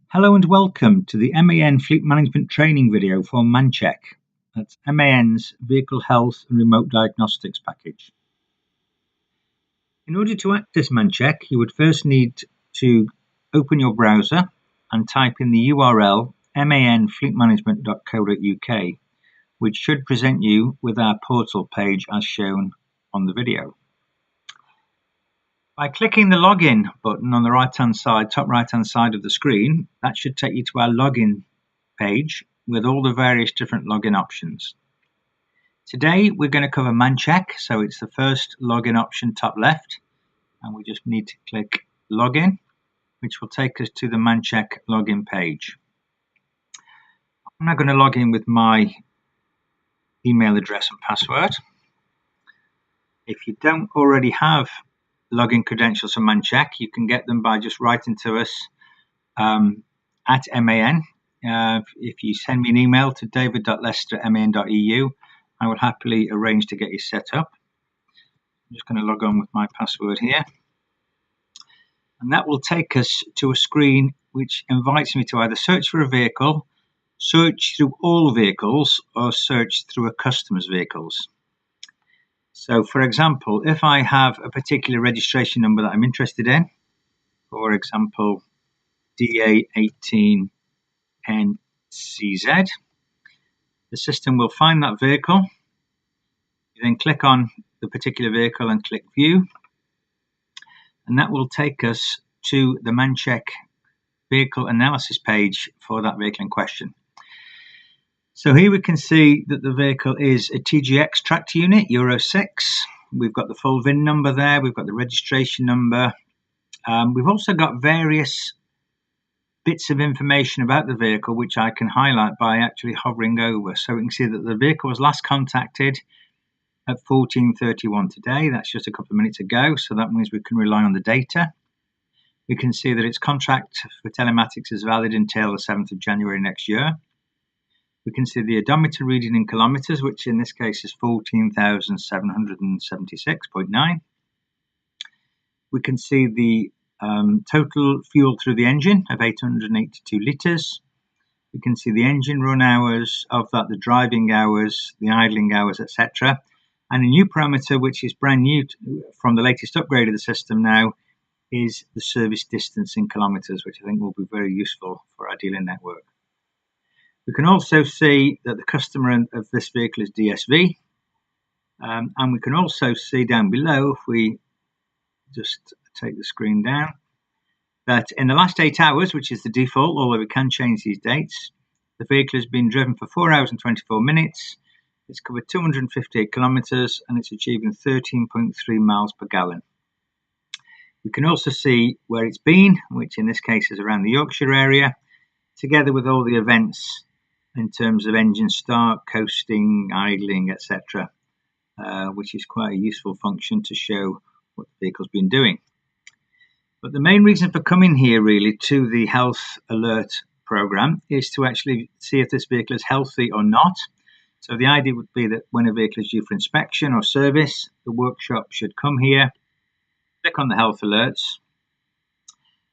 Hello and welcome to the MAN Fleet Management Training video for ManCheck. That's MAN's Vehicle Health and Remote Diagnostics package. In order to access ManCheck, you would first need to open your browser and type in the URL manfleetmanagement.co.uk, which should present you with our portal page as shown on the video. By clicking the login button on the top right hand side of the screen, that should take you to our login page with all the various different login options. Today we're going to cover ManCheck, so it's the first login option top left, and we just need to click login, which will take us to the ManCheck login page. I'm now going to log in with my email address and password. If you don't already have login credentials for ManCheck, you can get them by just writing to us at MAN. If you send me an email to david.lester@man.eu, I will happily arrange to get you set up. I'm just going to log on with my password here. And that will take us to a screen which invites me to either search for a vehicle, search through all vehicles, or search through a customer's vehicles. So, for example, if I have a particular registration number that I'm interested in, for example, DA18NCZ, the system will find that vehicle. You then click on the particular vehicle and click View, and that will take us to the ManCheck vehicle analysis page for that vehicle in question. So here we can see that the vehicle is a TGX tracked unit, Euro 6. We've got the full VIN number there. We've got the registration number. We've also got various bits of information about the vehicle, which I can highlight by actually hovering over. So we can see that the vehicle was last contacted at 14:31 today. That's just a couple of minutes ago. So that means we can rely on the data. We can see that its contract for telematics is valid until the 7th of January next year. We can see the odometer reading in kilometres, which in this case is 14,776.9. We can see the total fuel through the engine of 882 litres. We can see the engine run hours, of that the driving hours, the idling hours, etc. And a new parameter, which is brand new from the latest upgrade of the system now, is the service distance in kilometres, which I think will be very useful for our dealer network. We can also see that the customer of this vehicle is DSV, and we can also see down below, if we just take the screen down, that in the last 8 hours, which is the default, although we can change these dates, the vehicle has been driven for 4 hours and 24 minutes, it's covered 258 kilometres, and it's achieving 13.3 miles per gallon. We can also see where it's been, which in this case is around the Yorkshire area, together with all the events in terms of engine start, coasting, idling, etc., which is quite a useful function to show what the vehicle's been doing. But the main reason for coming here really to the health alert program is to actually see if this vehicle is healthy or not. So the idea would be that when a vehicle is due for inspection or service, the workshop should come here, click on the health alerts,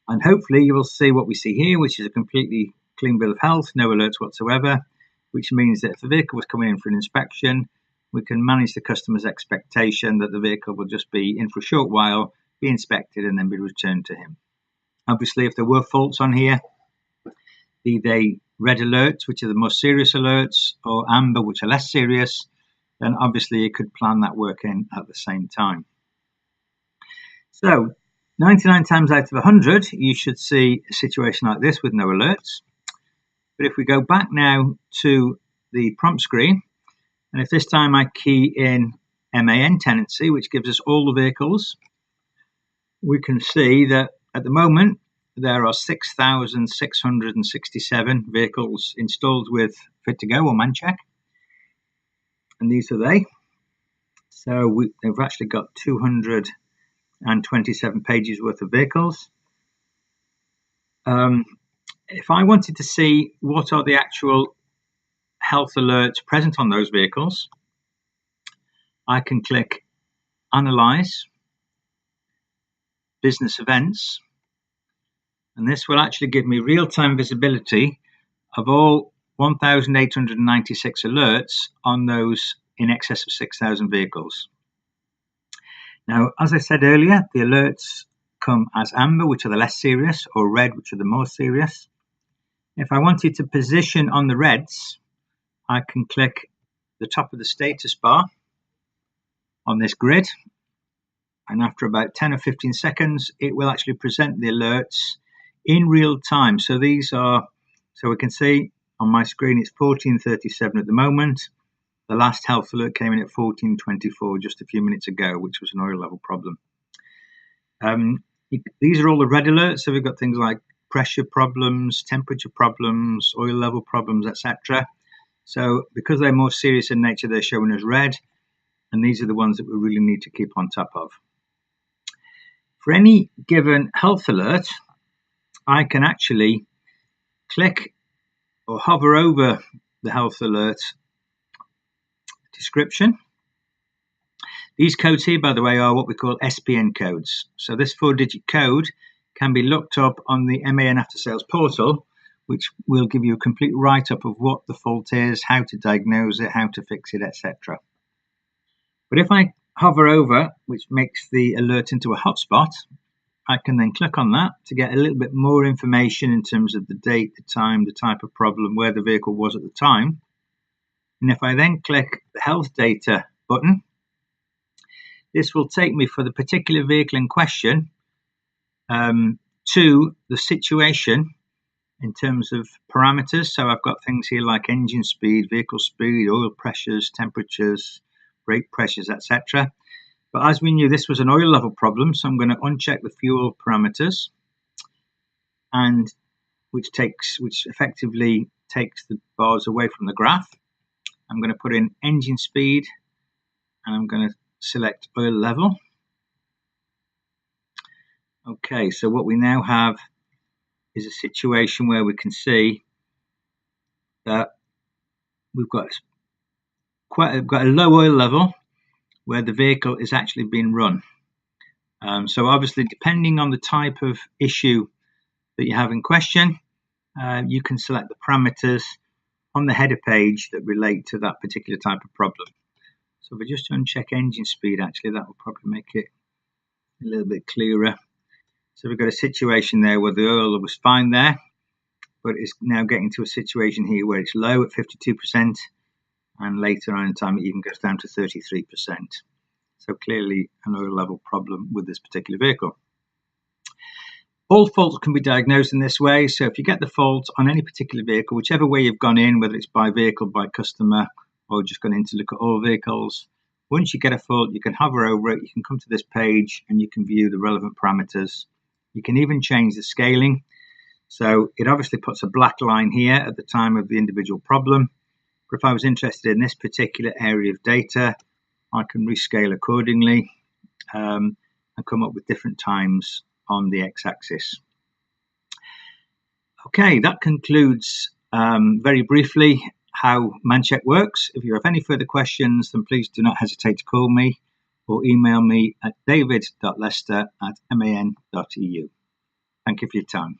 and hopefully you will see what we see here, which is a completely clean bill of health, no alerts whatsoever, which means that if the vehicle was coming in for an inspection, we can manage the customer's expectation that the vehicle will just be in for a short while, be inspected, and then be returned to him. Obviously, if there were faults on here, be they red alerts, which are the most serious alerts, or amber, which are less serious, then obviously you could plan that work in at the same time. So 99 times out of 100, you should see a situation like this with no alerts. But if we go back now to the prompt screen, and if this time I key in MAN tenancy, which gives us all the vehicles, we can see that at the moment there are 6,667 vehicles installed with Fit to Go or ManCheck, and these are they. So we've actually got 227 pages worth of vehicles. If I wanted to see what are the actual health alerts present on those vehicles, I can click Analyze, Business Events, And this will actually give me real-time visibility of all 1,896 alerts on those in excess of 6,000 vehicles. Now, as I said earlier, the alerts come as amber, which are the less serious, or red, which are the more serious. If I wanted to position on the reds, I can click the top of the status bar on this grid, and after about 10 or 15 seconds, it will actually present the alerts in real time. So these are, so we can see on my screen it's 14:37 at the moment. The last health alert came in at 14:24 just a few minutes ago, which was an oil level problem. These are all the red alerts. So we've got things like pressure problems, temperature problems, oil level problems, etc. So because they're more serious in nature, they're showing as red, and these are the ones that we really need to keep on top of. For any given health alert, I can actually click or hover over the health alert description. These codes here, by the way, are what we call SPN codes. So this 4-digit code can be looked up on the MAN After Sales portal, which will give you a complete write-up of what the fault is, how to diagnose it, how to fix it, etc. But if I hover over, which makes the alert into a hotspot, I can then click on that to get a little bit more information in terms of the date, the time, the type of problem, where the vehicle was at the time. And if I then click the health data button, this will take me for the particular vehicle in question to the situation in terms of parameters. So I've got things here like engine speed, vehicle speed, oil pressures, temperatures, brake pressures, etc. But as we knew, this was an oil level problem, so I'm going to uncheck the fuel parameters, and which effectively takes the bars away from the graph. I'm going to put in engine speed, and I'm going to select oil level. Okay, so what we now have is a situation where we can see that we've got a low oil level where the vehicle is actually being run. So obviously, depending on the type of issue that you have in question, you can select the parameters on the header page that relate to that particular type of problem. So if I just uncheck engine speed, actually, that will probably make it a little bit clearer. So we've got a situation there where the oil was fine there, but it's now getting to a situation here where it's low at 52%, and later on in time it even goes down to 33%. So clearly an oil level problem with this particular vehicle. All faults can be diagnosed in this way. So if you get the fault on any particular vehicle, whichever way you've gone in, whether it's by vehicle, by customer, or just gone in to look at all vehicles, once you get a fault, you can hover over it, you can come to this page and you can view the relevant parameters. You can even change the scaling. So it obviously puts a black line here at the time of the individual problem. But if I was interested in this particular area of data, I can rescale accordingly and come up with different times on the x-axis. Okay, that concludes very briefly how ManCheck works. If you have any further questions, then please do not hesitate to call me or email me at david.lester@man.eu. Thank you for your time.